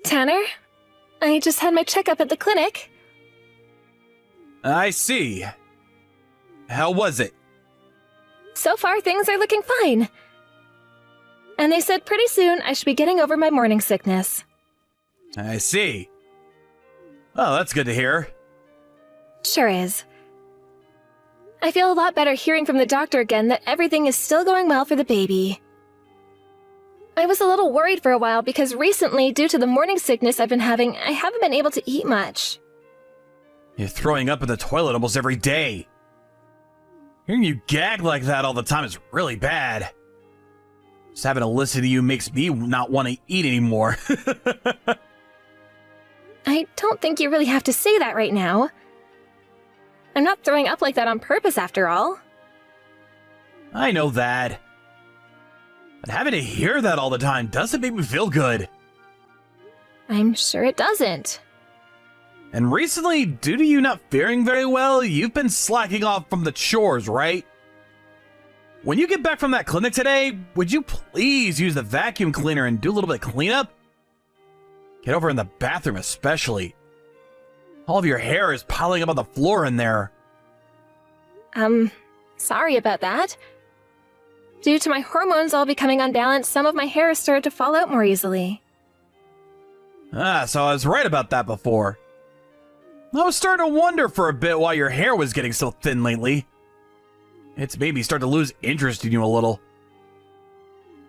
Tanner, I just had my checkup at the clinic. I see. How was it? So far, things are looking fine. And they said pretty soon I should be getting over my morning sickness. I see. Oh, that's good to hear. Sure is. I feel a lot better hearing from the doctor again that everything is still going well for the baby. I was a little worried for a while because recently, due to the morning sickness I've been having, I haven't been able to eat much. You're throwing up in the toilet almost every day. Hearing you gag like that all the time is really bad. Just having to listen to you makes me not want to eat anymore. I don't think you really have to say that right now. I'm not throwing up like that on purpose after all. I know that. But having to hear that all the time doesn't make me feel good. I'm sure it doesn't. And recently, due to you not faring very well, you've been slacking off from the chores, right? When you get back from that clinic today, would you please use the vacuum cleaner and do a little bit of cleanup? Get over in the bathroom especially. All of your hair is piling up on the floor in there. Sorry about that. Due to my hormones all becoming unbalanced, some of my hair has started to fall out more easily. So I was right about that before. I was starting to wonder for a bit why your hair was getting so thin lately. It's made me start to lose interest in you a little.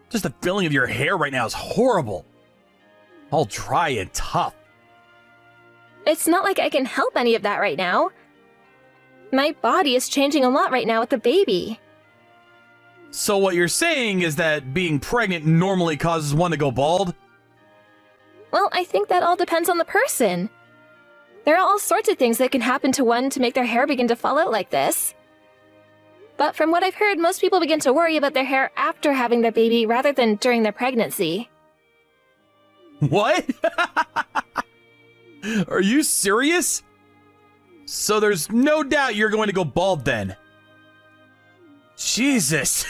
Just the feeling of your hair right now is horrible. All dry and tough. It's not like I can help any of that right now. My body is changing a lot right now with the baby. So what you're saying is that being pregnant normally causes one to go bald? Well, I think that all depends on the person. There are all sorts of things that can happen to one to make their hair begin to fall out like this. But from what I've heard, most people begin to worry about their hair after having their baby rather than during their pregnancy. What? Are you serious? So there's no doubt you're going to go bald then. Jesus.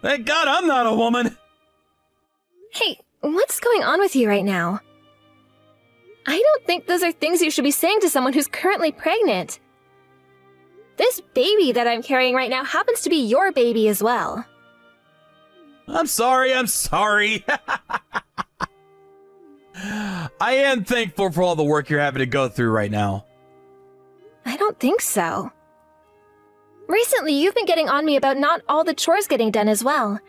Thank God I'm not a woman. Hey, what's going on with you right now? I don't think those are things you should be saying to someone who's currently pregnant. This baby that I'm carrying right now happens to be your baby as well. I'm sorry. I am thankful for all the work you're having to go through right now. I don't think so. Recently, you've been getting on me about not all the chores getting done as well.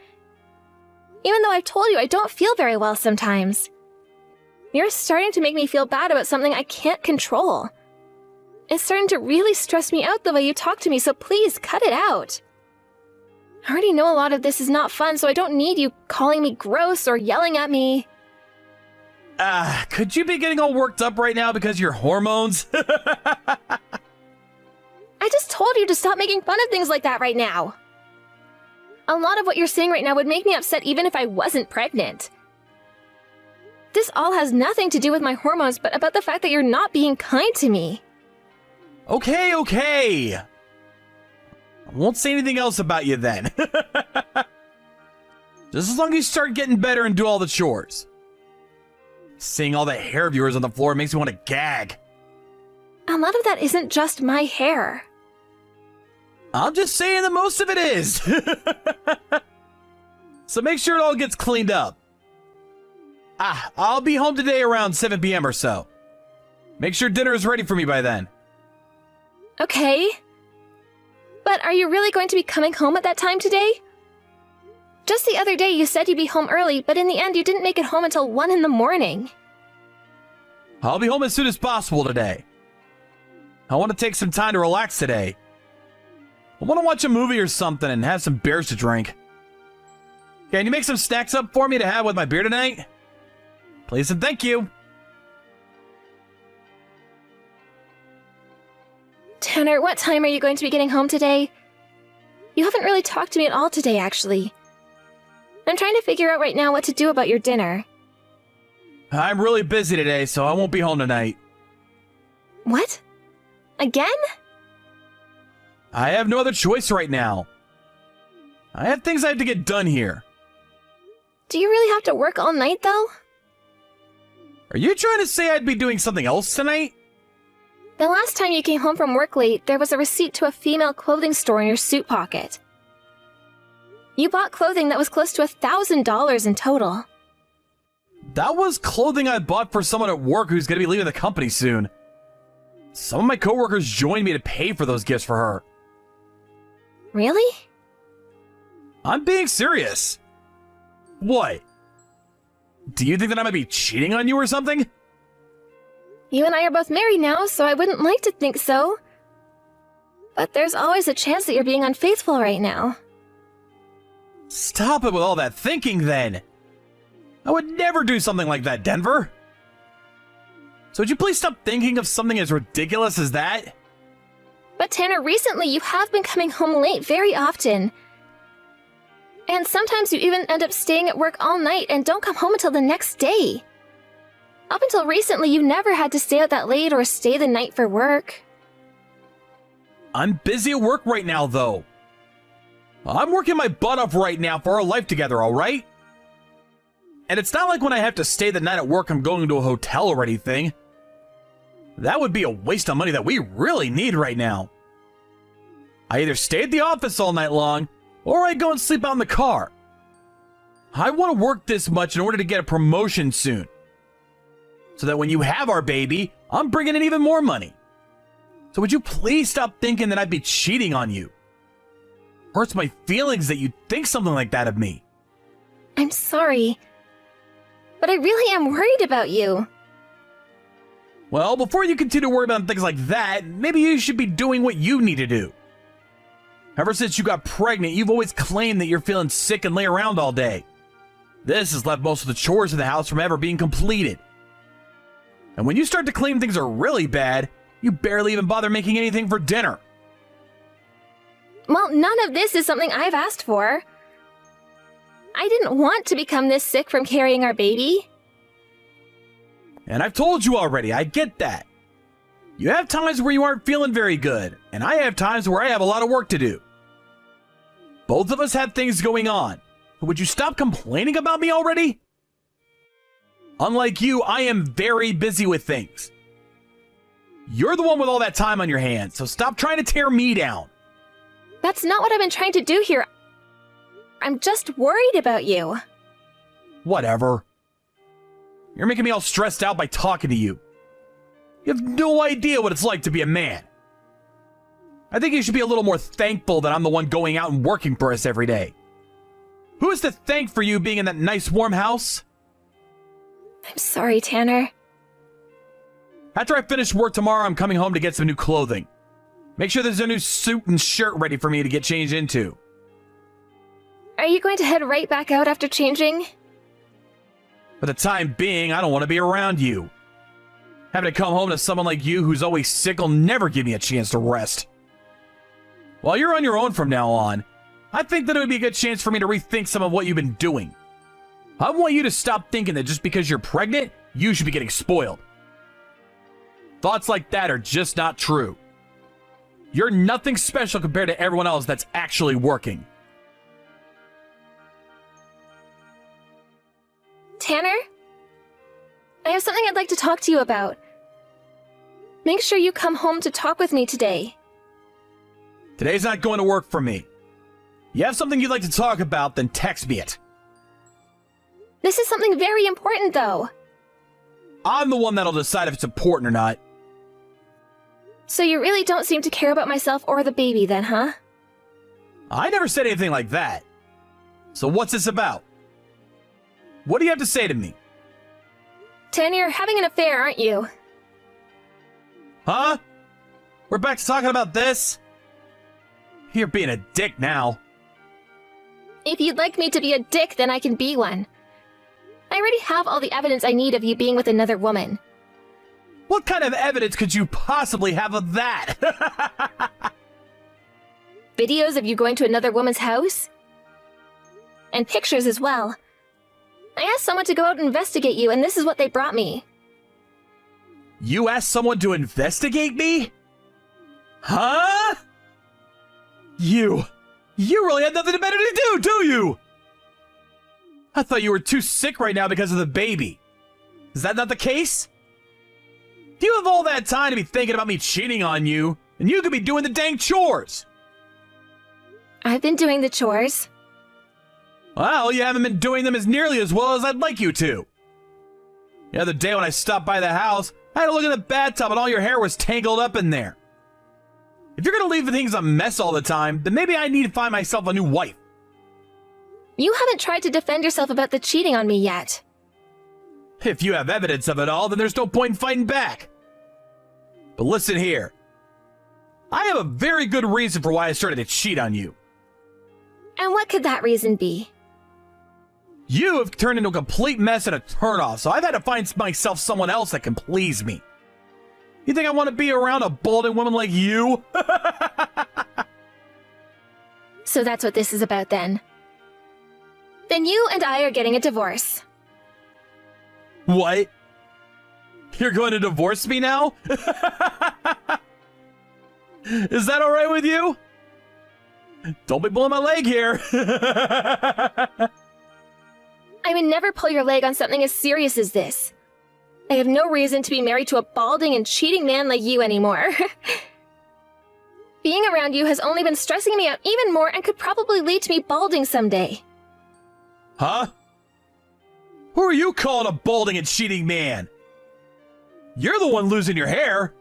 Even though I've told you I don't feel very well sometimes. You're starting to make me feel bad about something I can't control. It's starting to really stress me out the way you talk to me, so please cut it out. I already know a lot of this is not fun, so I don't need you calling me gross or yelling at me. Could you be getting all worked up right now because of your hormones? I just told you to stop making fun of things like that right now. A lot of what you're saying right now would make me upset even if I wasn't pregnant. This all has nothing to do with my hormones, but about the fact that you're not being kind to me. Okay. I won't say anything else about you then. Just as long as you start getting better and do all the chores. Seeing all the hair of yours on the floor makes me want to gag. A lot of that isn't just my hair. I'm just saying that most of it is. So make sure it all gets cleaned up. I'll be home today around 7 p.m. or so. Make sure dinner is ready for me by then. Okay. But are you really going to be coming home at that time today? Just the other day you said you'd be home early, but in the end you didn't make it home until 1 in the morning. I'll be home as soon as possible today. I want to take some time to relax today. I want to watch a movie or something and have some beers to drink. Can you make some snacks up for me to have with my beer tonight? Please and thank you. Tanner, what time are you going to be getting home today? You haven't really talked to me at all today, actually. I'm trying to figure out right now what to do about your dinner. I'm really busy today, so I won't be home tonight. What? Again? I have no other choice right now. I have things I have to get done here. Do you really have to work all night, though? Are you trying to say I'd be doing something else tonight? The last time you came home from work late, there was a receipt to a female clothing store in your suit pocket. You bought clothing that was close to $1,000 in total. That was clothing I bought for someone at work who's going to be leaving the company soon. Some of my coworkers joined me to pay for those gifts for her. Really? I'm being serious. What? Do you think that I might be cheating on you or something? You and I are both married now, so I wouldn't like to think so. But there's always a chance that you're being unfaithful right now. Stop it with all that thinking, then. I would never do something like that, Denver. So would you please stop thinking of something as ridiculous as that? But Tanner, recently you have been coming home late very often. And sometimes you even end up staying at work all night and don't come home until the next day. Up until recently, you never had to stay out that late or stay the night for work. I'm busy at work right now, though. I'm working my butt off right now for our life together, alright? And it's not like when I have to stay the night at work, I'm going to a hotel or anything. That would be a waste of money that we really need right now. I either stay at the office all night long, or I go and sleep out in the car. I want to work this much in order to get a promotion soon. So that when you have our baby, I'm bringing in even more money. So would you please stop thinking that I'd be cheating on you? Hurts my feelings that you'd think something like that of me. I'm sorry. But I really am worried about you. Well, before you continue to worry about things like that, maybe you should be doing what you need to do. Ever since you got pregnant, you've always claimed that you're feeling sick and lay around all day. This has left most of the chores in the house from ever being completed. And when you start to claim things are really bad, you barely even bother making anything for dinner. Well, none of this is something I've asked for. I didn't want to become this sick from carrying our baby. And I've told you already, I get that. You have times where you aren't feeling very good, and I have times where I have a lot of work to do. Both of us have things going on. Would you stop complaining about me already? Unlike you, I am very busy with things. You're the one with all that time on your hands, so stop trying to tear me down. That's not what I've been trying to do here. I'm just worried about you. Whatever. You're making me all stressed out by talking to you. You have no idea what it's like to be a man. I think you should be a little more thankful that I'm the one going out and working for us every day. Who is to thank for you being in that nice warm house? I'm sorry, Tanner. After I finish work tomorrow, I'm coming home to get some new clothing. Make sure there's a new suit and shirt ready for me to get changed into. Are you going to head right back out after changing? For the time being, I don't want to be around you. Having to come home to someone like you who's always sick will never give me a chance to rest. While you're on your own from now on, I think that it would be a good chance for me to rethink some of what you've been doing. I want you to stop thinking that just because you're pregnant, you should be getting spoiled. Thoughts like that are just not true. You're nothing special compared to everyone else that's actually working. Tanner? I have something I'd like to talk to you about. Make sure you come home to talk with me today. Today's not going to work for me. You have something you'd like to talk about, then text me it. This is something very important, though. I'm the one that'll decide if it's important or not. So you really don't seem to care about myself or the baby then, huh? I never said anything like that. So what's this about? What do you have to say to me? Tanner, you're having an affair, aren't you? Huh? We're back to talking about this? You're being a dick now. If you'd like me to be a dick, then I can be one. I already have all the evidence I need of you being with another woman. What kind of evidence could you possibly have of that? Videos of you going to another woman's house? And pictures as well. I asked someone to go out and investigate you, and this is what they brought me. You asked someone to investigate me? Huh? You really had nothing better to do, do you? I thought you were too sick right now because of the baby. Is that not the case? Do you have all that time to be thinking about me cheating on you? And you could be doing the dang chores. I've been doing the chores. Well, you haven't been doing them as nearly as well as I'd like you to. The other day when I stopped by the house, I had to look in the bathtub and all your hair was tangled up in there. If you're gonna leave things a mess all the time, then maybe I need to find myself a new wife. You haven't tried to defend yourself about the cheating on me yet. If you have evidence of it all, then there's no point in fighting back. But listen here. I have a very good reason for why I started to cheat on you. And what could that reason be? You have turned into a complete mess and a turnoff, so I've had to find myself someone else that can please me. You think I want to be around a balding woman like you? So that's what this is about then. Then you and I are getting a divorce. What? You're going to divorce me now? Is that alright with you? Don't be pulling my leg here. I would never pull your leg on something as serious as this. I have no reason to be married to a balding and cheating man like you anymore. Being around you has only been stressing me out even more and could probably lead to me balding someday. Huh? Who are you calling a balding and cheating man? You're the one losing your hair.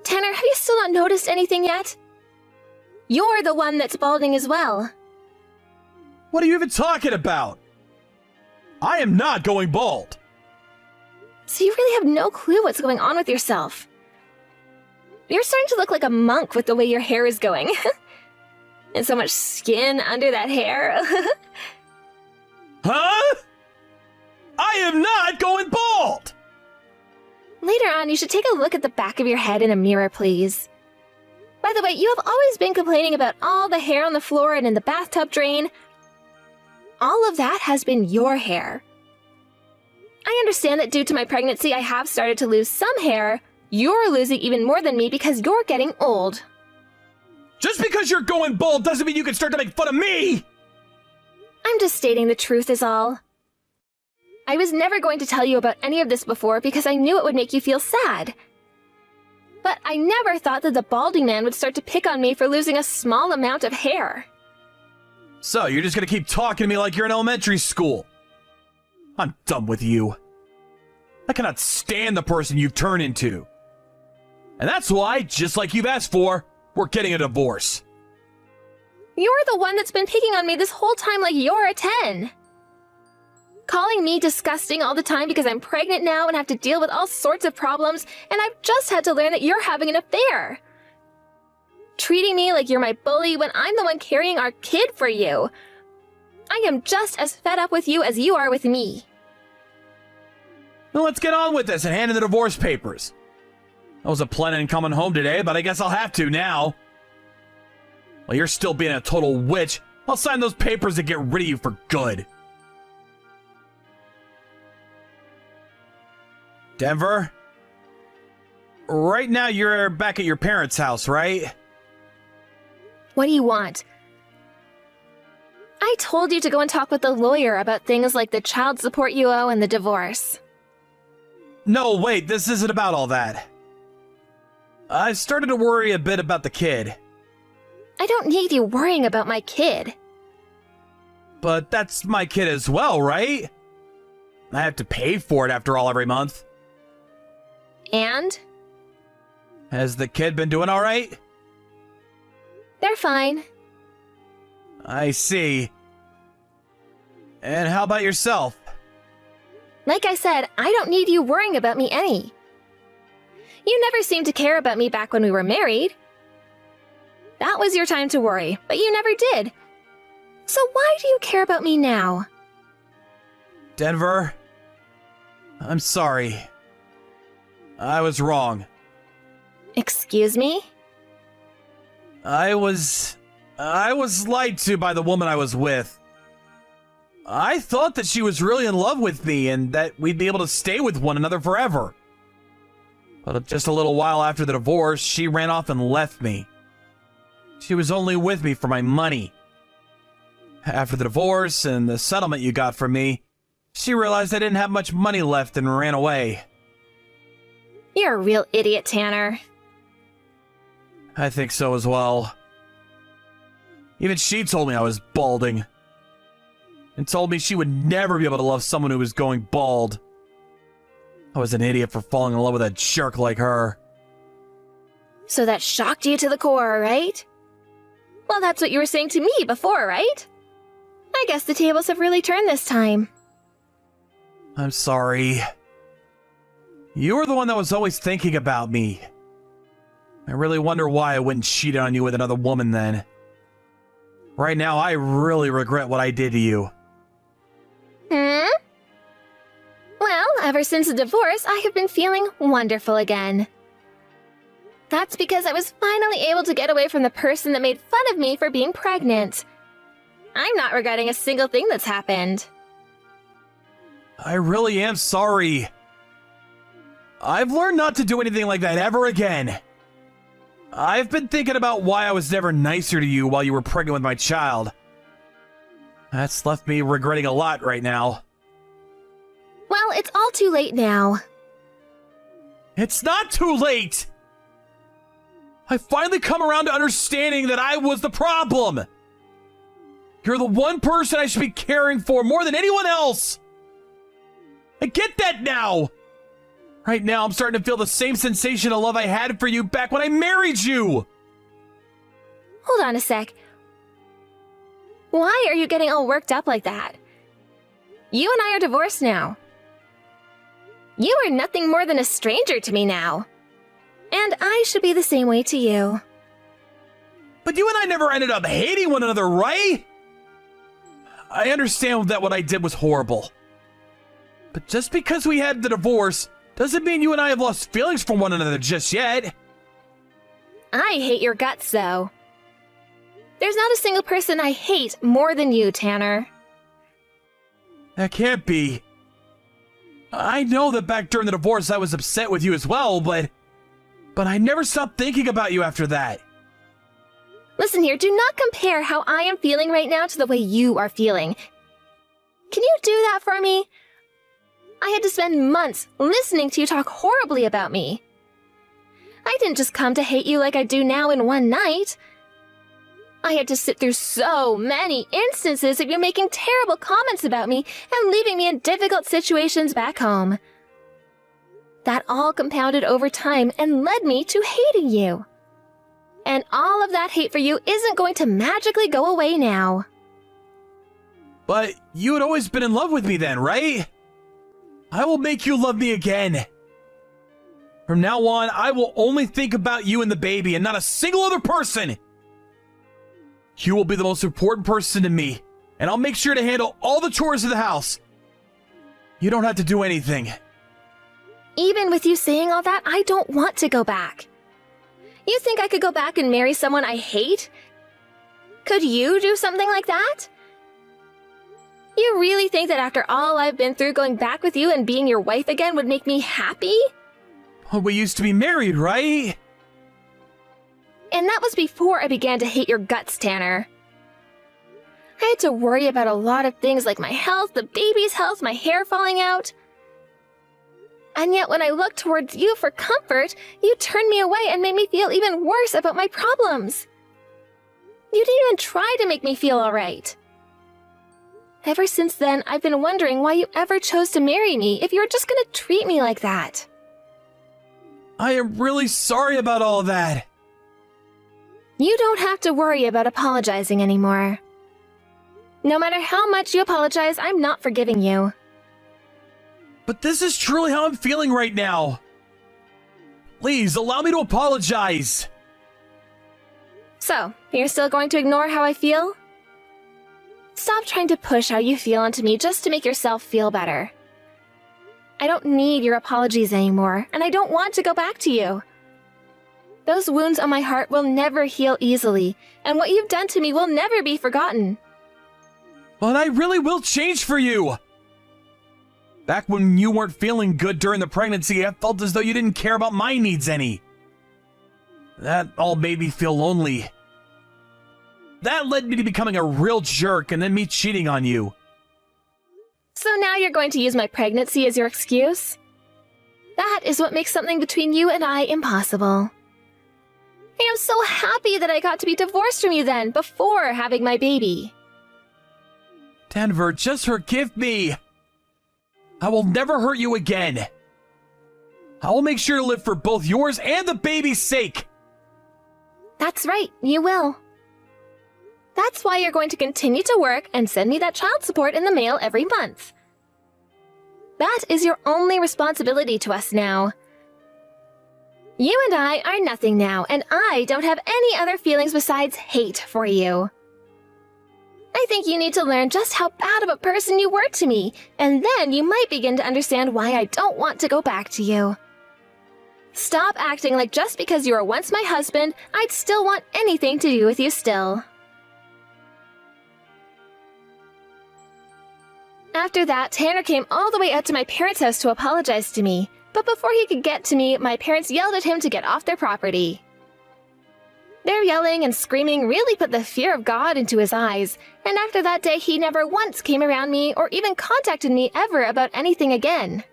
Tanner, have you still not noticed anything yet? You're the one that's balding as well. What are you even talking about? I am not going bald. So you really have no clue what's going on with yourself. You're starting to look like a monk with the way your hair is going. And so much skin under that hair. Huh? I am not going bald! Later on, you should take a look at the back of your head in a mirror, please. By the way, you have always been complaining about all the hair on the floor and in the bathtub drain. All of that has been your hair. I understand that due to my pregnancy, I have started to lose some hair. You're losing even more than me because you're getting old. Just because you're going bald doesn't mean you can start to make fun of me! I'm just stating the truth is all. I was never going to tell you about any of this before because I knew it would make you feel sad. But I never thought that the balding man would start to pick on me for losing a small amount of hair. So, you're just gonna keep talking to me like you're in elementary school. I'm done with you. I cannot stand the person you've turned into. And that's why, just like you've asked for, we're getting a divorce. You're the one that's been picking on me this whole time like you're a 10. Calling me disgusting all the time because I'm pregnant now and have to deal with all sorts of problems, and I've just had to learn that you're having an affair. Treating me like you're my bully when I'm the one carrying our kid for you. I am just as fed up with you as you are with me. Well, let's get on with this and hand in the divorce papers. I wasn't planning on coming home today, but I guess I'll have to now. While you're still being a total witch, I'll sign those papers and get rid of you for good. Denver? Right now you're back at your parents' house, right? What do you want? I told you to go and talk with the lawyer about things like the child support you owe and the divorce. No, wait, this isn't about all that. I started to worry a bit about the kid. I don't need you worrying about my kid. But that's my kid as well, right? I have to pay for it after all every month. And? Has the kid been doing all right? They're fine. I see. And how about yourself? Like I said, I don't need you worrying about me any. You never seemed to care about me back when we were married. That was your time to worry, but you never did. So why do you care about me now? Denver, I'm sorry. I was wrong. Excuse me? I was lied to by the woman I was with. I thought that she was really in love with me and that we'd be able to stay with one another forever. But just a little while after the divorce, she ran off and left me. She was only with me for my money. After the divorce and the settlement you got from me, She realized I didn't have much money left and ran away. You're a real idiot, Tanner. I think so as well. Even she told me I was balding. And told me she would never be able to love someone who was going bald. I was an idiot for falling in love with a jerk like her. So that shocked you to the core, right? Well, that's what you were saying to me before, right? I guess the tables have really turned this time. I'm sorry. You were the one that was always thinking about me. I really wonder why I wouldn't cheat on you with another woman then. Right now, I really regret what I did to you. Well, ever since the divorce, I have been feeling wonderful again. That's because I was finally able to get away from the person that made fun of me for being pregnant. I'm not regretting a single thing that's happened. I really am sorry. I've learned not to do anything like that ever again. I've been thinking about why I was never nicer to you while you were pregnant with my child. That's left me regretting a lot right now. Well, it's all too late now. It's not too late! I've finally come around to understanding that I was the problem. You're the one person I should be caring for more than anyone else. I get that now. Right now, I'm starting to feel the same sensation of love I had for you back when I married you. Hold on a sec. Why are you getting all worked up like that? You and I are divorced now. You are nothing more than a stranger to me now. And I should be the same way to you. But you and I never ended up hating one another, right? I understand that what I did was horrible. But just because we had the divorce doesn't mean you and I have lost feelings for one another just yet. I hate your guts, though. There's not a single person I hate more than you, Tanner. That can't be. I know that back during the divorce I was upset with you as well, but I never stopped thinking about you after that. Listen here, do not compare how I am feeling right now to the way you are feeling. Can you do that for me? I had to spend months listening to you talk horribly about me. I didn't just come to hate you like I do now in one night. I had to sit through so many instances of you making terrible comments about me and leaving me in difficult situations back home. That all compounded over time and led me to hating you. And all of that hate for you isn't going to magically go away now. But you had always been in love with me then, right? I will make you love me again. From now on, I will only think about you and the baby and not a single other person. You will be the most important person to me, and I'll make sure to handle all the chores of the house. You don't have to do anything. Even with you saying all that, I don't want to go back. You think I could go back and marry someone I hate? Could you do something like that? You really think that after all I've been through, going back with you and being your wife again would make me happy? Well, we used to be married, right? And that was before I began to hate your guts, Tanner. I had to worry about a lot of things like my health, the baby's health, my hair falling out. And yet when I looked towards you for comfort, you turned me away and made me feel even worse about my problems. You didn't even try to make me feel all right. Ever since then, I've been wondering why you ever chose to marry me if you were just going to treat me like that. I am really sorry about all that. You don't have to worry about apologizing anymore. No matter how much you apologize, I'm not forgiving you. But this is truly how I'm feeling right now. Please, allow me to apologize. So, you're still going to ignore how I feel? Stop trying to push how you feel onto me just to make yourself feel better. I don't need your apologies anymore, and I don't want to go back to you. Those wounds on my heart will never heal easily, and what you've done to me will never be forgotten. But I really will change for you. Back when you weren't feeling good during the pregnancy, I felt as though you didn't care about my needs any. That all made me feel lonely. That led me to becoming a real jerk and then me cheating on you. So now you're going to use my pregnancy as your excuse? That is what makes something between you and I impossible. I am so happy that I got to be divorced from you then, before having my baby. Denver, just forgive me. I will never hurt you again. I will make sure to live for both yours and the baby's sake. That's right, you will. That's why you're going to continue to work and send me that child support in the mail every month. That is your only responsibility to us now. You and I are nothing now, and I don't have any other feelings besides hate for you. I think you need to learn just how bad of a person you were to me, and then you might begin to understand why I don't want to go back to you. Stop acting like just because you were once my husband, I'd still want anything to do with you still. After that, Tanner came all the way out to my parents' house to apologize to me, but before he could get to me, my parents yelled at him to get off their property. Their yelling and screaming really put the fear of God into his eyes, and after that day he never once came around me or even contacted me ever about anything again.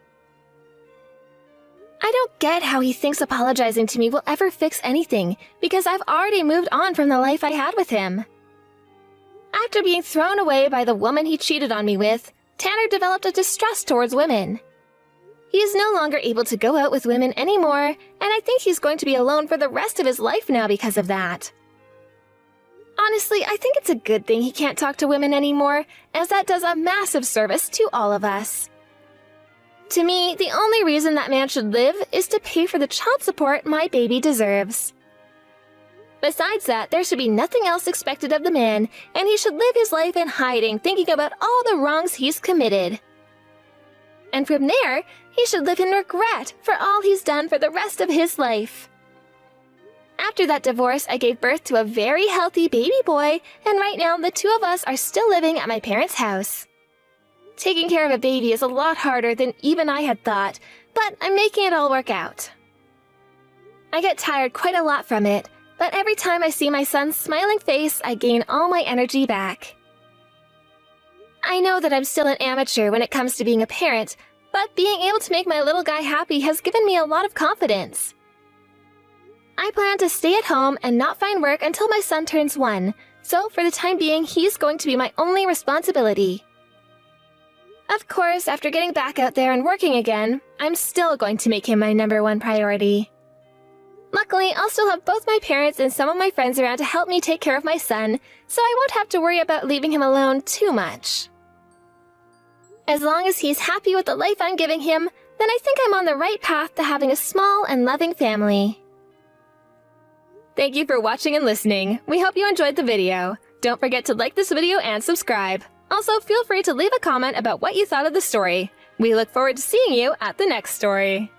I don't get how he thinks apologizing to me will ever fix anything, because I've already moved on from the life I had with him. After being thrown away by the woman he cheated on me with, Tanner developed a distrust towards women. He is no longer able to go out with women anymore, and I think he's going to be alone for the rest of his life now because of that. Honestly, I think it's a good thing he can't talk to women anymore, as that does a massive service to all of us. To me, the only reason that man should live is to pay for the child support my baby deserves. Besides that, there should be nothing else expected of the man, and he should live his life in hiding, thinking about all the wrongs he's committed. And from there, he should live in regret for all he's done for the rest of his life. After that divorce, I gave birth to a very healthy baby boy, and right now the two of us are still living at my parents' house. Taking care of a baby is a lot harder than even I had thought, but I'm making it all work out. I get tired quite a lot from it, but every time I see my son's smiling face, I gain all my energy back. I know that I'm still an amateur when it comes to being a parent, but being able to make my little guy happy has given me a lot of confidence. I plan to stay at home and not find work until my son turns 1, so for the time being, he's going to be my only responsibility. Of course, after getting back out there and working again, I'm still going to make him my #1 priority. Luckily, I'll still have both my parents and some of my friends around to help me take care of my son, so I won't have to worry about leaving him alone too much. As long as he's happy with the life I'm giving him, then I think I'm on the right path to having a small and loving family. Thank you for watching and listening. We hope you enjoyed the video. Don't forget to like this video and subscribe. Also, feel free to leave a comment about what you thought of the story. We look forward to seeing you at the next story.